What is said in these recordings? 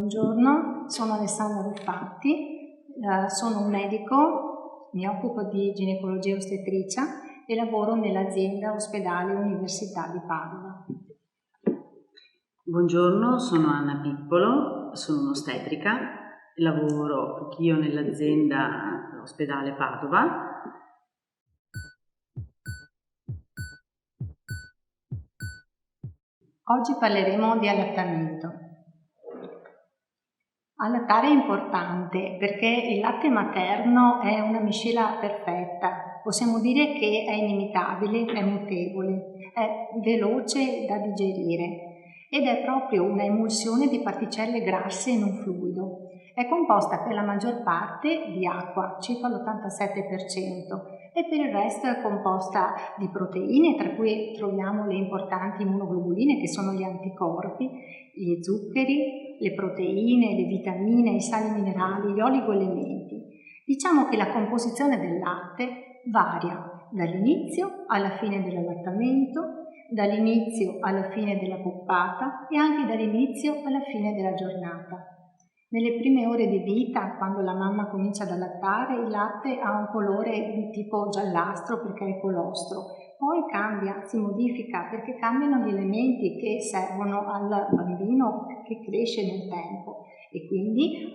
Buongiorno, sono Alessandra Ruffatti, sono un medico, mi occupo di ginecologia e ostetricia e lavoro nell'azienda ospedale Università di Padova. Buongiorno, sono Anna Pippolo, sono un'ostetrica, lavoro anch'io nell'azienda ospedale Padova. Oggi parleremo di allattamento. Allattare è importante perché il latte materno è una miscela perfetta. Possiamo dire che è inimitabile, è mutevole, è veloce da digerire ed è proprio una emulsione di particelle grasse in un fluido. È composta per la maggior parte di acqua, circa l'87%, e per il resto è composta di proteine, tra cui troviamo le importanti immunoglobuline che sono gli anticorpi, gli zuccheri, le proteine, le vitamine, i sali minerali, gli oligoelementi. Diciamo che la composizione del latte varia dall'inizio alla fine dell'allattamento, dall'inizio alla fine della poppata e anche dall'inizio alla fine della giornata. Nelle prime ore di vita, quando la mamma comincia ad allattare, il latte ha un colore di tipo giallastro perché è colostro. Poi cambia, si modifica perché cambiano gli elementi che servono al bambino che cresce nel tempo e quindi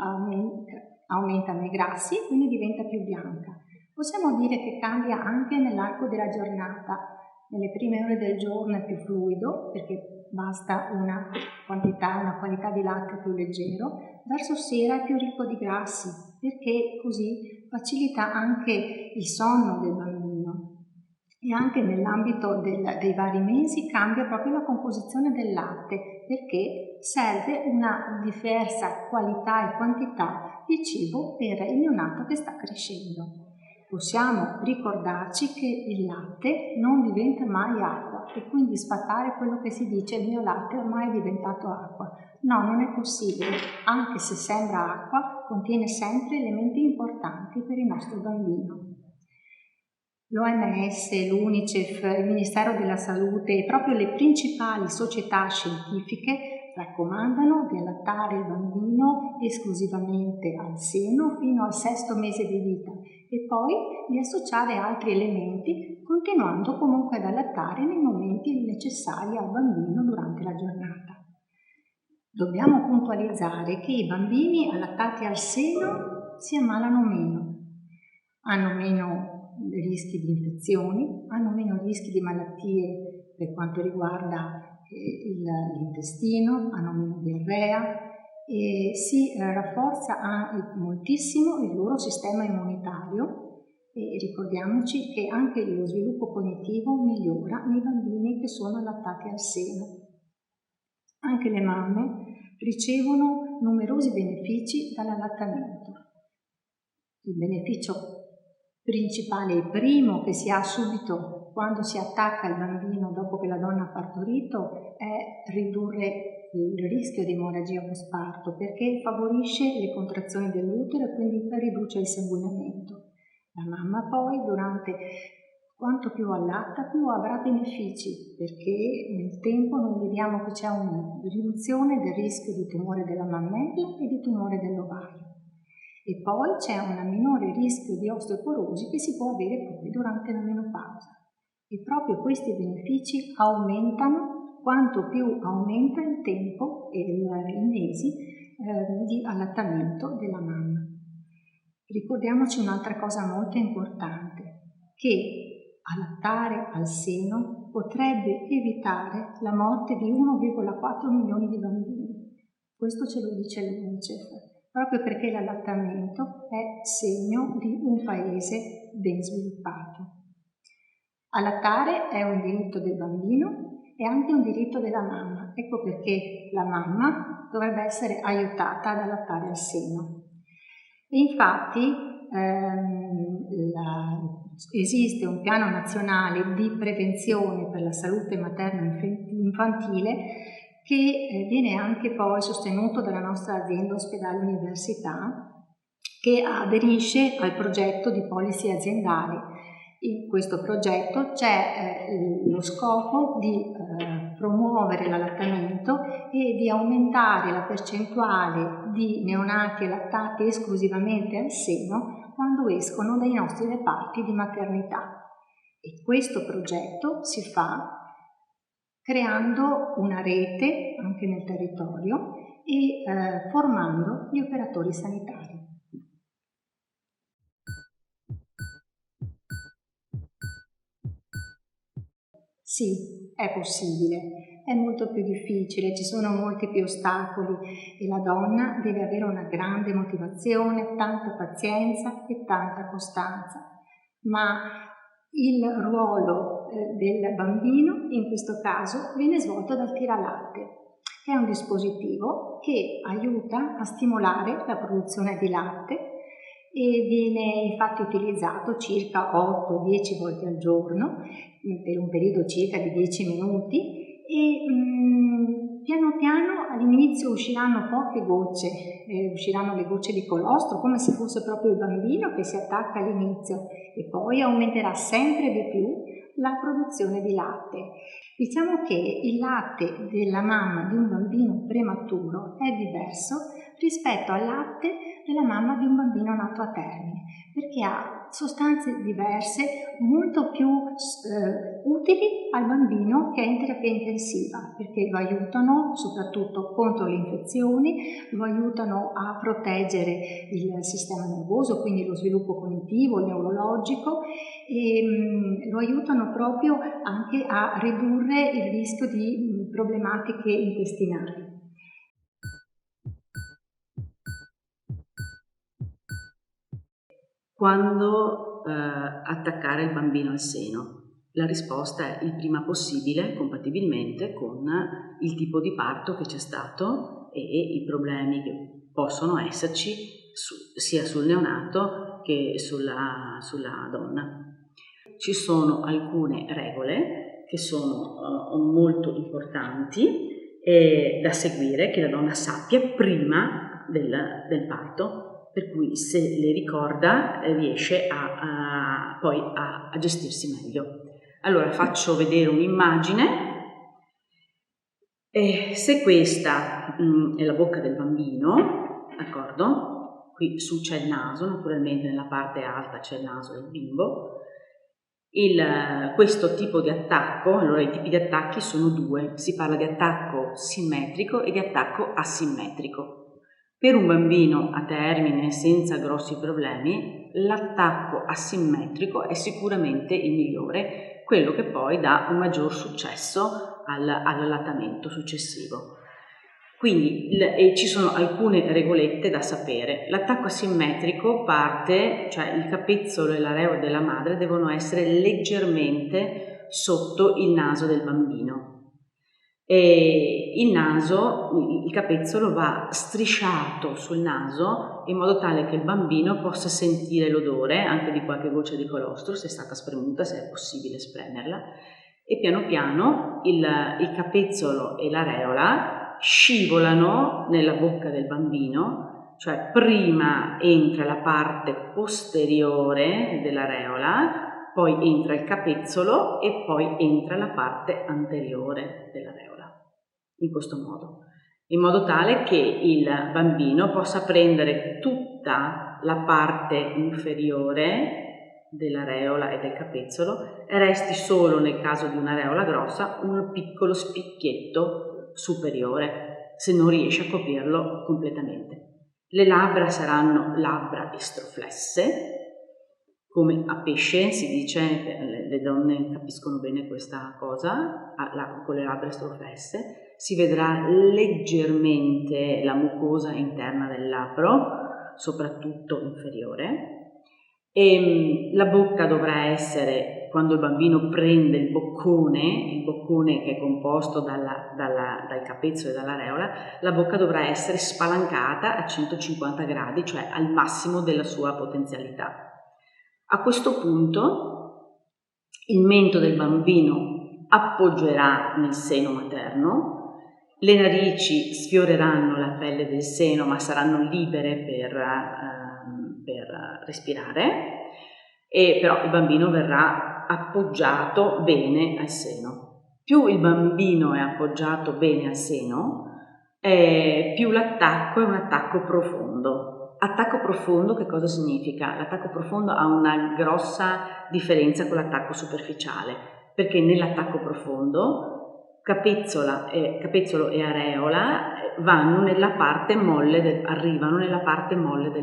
aumentano i grassi e quindi diventa più bianca. Possiamo dire che cambia anche nell'arco della giornata. Nelle prime ore del giorno è più fluido perché basta una qualità di latte più leggero, verso sera è più ricco di grassi perché così facilita anche il sonno del bambino. E anche nell'ambito dei vari mesi cambia proprio la composizione del latte perché serve una diversa qualità e quantità di cibo per il neonato che sta crescendo. Possiamo ricordarci che il latte non diventa mai acqua e quindi sfatare quello che si dice il mio latte ormai è diventato acqua. No, non è possibile, anche se sembra acqua, contiene sempre elementi importanti per il nostro bambino. L'OMS, l'UNICEF, il Ministero della Salute e proprio le principali società scientifiche raccomandano di allattare il bambino esclusivamente al seno fino al 6° mese di vita e poi di associare altri elementi continuando comunque ad allattare nei momenti necessari al bambino durante la giornata. Dobbiamo puntualizzare che i bambini allattati al seno si ammalano meno, hanno meno rischi di infezioni, hanno meno rischi di malattie per quanto riguarda l'intestino, hanno meno diarrea e si rafforza moltissimo il loro sistema immunitario e ricordiamoci che anche lo sviluppo cognitivo migliora nei bambini che sono allattati al seno. Anche le mamme ricevono numerosi benefici dall'allattamento. Il beneficio principale, il primo che si ha subito quando si attacca il bambino dopo che la donna ha partorito, è ridurre il rischio di emorragia postparto perché favorisce le contrazioni dell'utero e quindi riduce il sanguinamento. La mamma poi quanto più allatta più avrà benefici perché nel tempo noi vediamo che c'è una riduzione del rischio di tumore della mammella e di tumore dell'ovario. E poi c'è un minore rischio di osteoporosi che si può avere poi durante la menopausa. E proprio questi benefici aumentano quanto più aumenta il tempo e i mesi di allattamento della mamma. Ricordiamoci un'altra cosa molto importante, che allattare al seno potrebbe evitare la morte di 1,4 milioni di bambini. Questo ce lo dice l'UNICEF. Proprio perché l'allattamento è segno di un paese ben sviluppato. Allattare è un diritto del bambino e anche un diritto della mamma. Ecco perché la mamma dovrebbe essere aiutata ad allattare al seno. E infatti esiste un piano nazionale di prevenzione per la salute materno-infantile che viene anche poi sostenuto dalla nostra azienda ospedale università che aderisce al progetto di policy aziendale. In questo progetto c'è lo scopo di promuovere l'allattamento e di aumentare la percentuale di neonati allattati esclusivamente al seno quando escono dai nostri reparti di maternità. E questo progetto si fa creando una rete anche nel territorio e formando gli operatori sanitari. Sì, è possibile, è molto più difficile, ci sono molti più ostacoli e la donna deve avere una grande motivazione, tanta pazienza e tanta costanza, ma il ruolo del bambino in questo caso viene svolto dal tiralatte. È un dispositivo che aiuta a stimolare la produzione di latte e viene infatti utilizzato circa 8-10 volte al giorno per un periodo circa di 10 minuti e piano piano all'inizio usciranno poche gocce, usciranno le gocce di colostro come se fosse proprio il bambino che si attacca all'inizio e poi aumenterà sempre di più la produzione di latte. Diciamo che il latte della mamma di un bambino prematuro è diverso rispetto al latte della mamma di un bambino nato a termine, perché ha sostanze diverse molto più utili al bambino che è in terapia intensiva, perché lo aiutano soprattutto contro le infezioni, lo aiutano a proteggere il sistema nervoso, quindi lo sviluppo cognitivo, neurologico, e lo aiutano proprio anche a ridurre il rischio di problematiche intestinali. Quando attaccare il bambino al seno? La risposta è il prima possibile, compatibilmente con il tipo di parto che c'è stato e i problemi che possono esserci sia sul neonato che sulla donna. Ci sono alcune regole che sono molto importanti da seguire, che la donna sappia prima del parto, per cui se le ricorda riesce poi a gestirsi meglio. Allora faccio vedere un'immagine. Se questa è la bocca del bambino, d'accordo? Qui su c'è il naso, naturalmente nella parte alta c'è il naso del bimbo. Questo tipo di attacco, allora i tipi di attacchi sono due, si parla di attacco simmetrico e di attacco asimmetrico. Per un bambino a termine senza grossi problemi, l'attacco asimmetrico è sicuramente il migliore, quello che poi dà un maggior successo all'allattamento successivo. Quindi ci sono alcune regolette da sapere. L'attacco asimmetrico parte, cioè il capezzolo e l'areola della madre devono essere leggermente sotto il naso del bambino. E il capezzolo va strisciato sul naso in modo tale che il bambino possa sentire l'odore anche di qualche goccia di colostro, se è stata spremuta, se è possibile spremerla, e piano piano il capezzolo e l'areola scivolano nella bocca del bambino, cioè prima entra la parte posteriore dell'areola, poi entra il capezzolo e poi entra la parte anteriore dell'areola, in questo modo, in modo tale che il bambino possa prendere tutta la parte inferiore dell'areola e del capezzolo e resti solo, nel caso di un'areola grossa, un piccolo spicchietto superiore, se non riesce a coprirlo completamente. Le labbra saranno labbra estroflesse, come a pesce si dice, le donne capiscono bene questa cosa, con le labbra estroflesse. Si vedrà leggermente la mucosa interna del labbro, soprattutto inferiore, e la bocca dovrà essere, quando il bambino prende il boccone che è composto dal capezzolo e dall'areola, la bocca dovrà essere spalancata a 150 gradi, cioè al massimo della sua potenzialità. A questo punto il mento del bambino appoggerà nel seno materno, le narici sfioreranno la pelle del seno ma saranno libere per respirare, e però il bambino verrà appoggiato bene al seno. Più il bambino è appoggiato bene al seno, più l'attacco è un attacco profondo. Attacco profondo che cosa significa? L'attacco profondo ha una grossa differenza con l'attacco superficiale, perché nell'attacco profondo capezzolo e areola arrivano nella parte molle del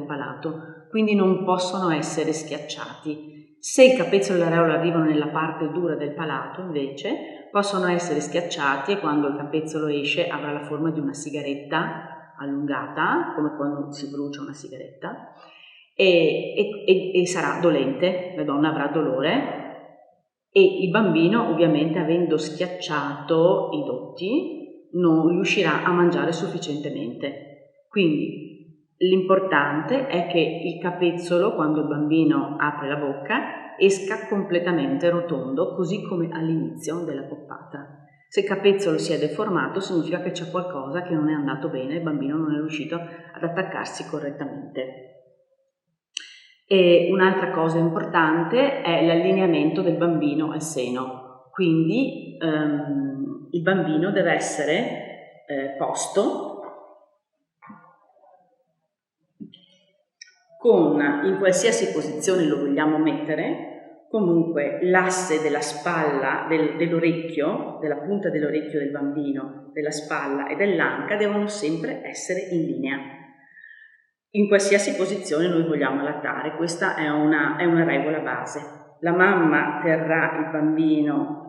palato, quindi non possono essere schiacciati. Se il capezzolo e l'areola arrivano nella parte dura del palato, invece, possono essere schiacciati e quando il capezzolo esce avrà la forma di una sigaretta allungata, come quando si brucia una sigaretta, e sarà dolente, la donna avrà dolore e il bambino, ovviamente, avendo schiacciato i dotti, non riuscirà a mangiare sufficientemente. Quindi l'importante è che il capezzolo, quando il bambino apre la bocca, esca completamente rotondo, così come all'inizio della poppata. Se il capezzolo si è deformato, significa che c'è qualcosa che non è andato bene, il bambino non è riuscito ad attaccarsi correttamente. E un'altra cosa importante è l'allineamento del bambino al seno, quindi il bambino deve essere posto in qualsiasi posizione lo vogliamo mettere, comunque l'asse della spalla, dell'orecchio, della punta dell'orecchio del bambino, della spalla e dell'anca devono sempre essere in linea. In qualsiasi posizione noi vogliamo allattare, questa è una regola base. La mamma terrà il bambino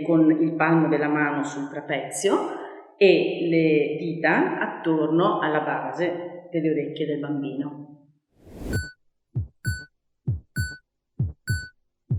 con il palmo della mano sul trapezio e le dita attorno alla base delle orecchie del bambino.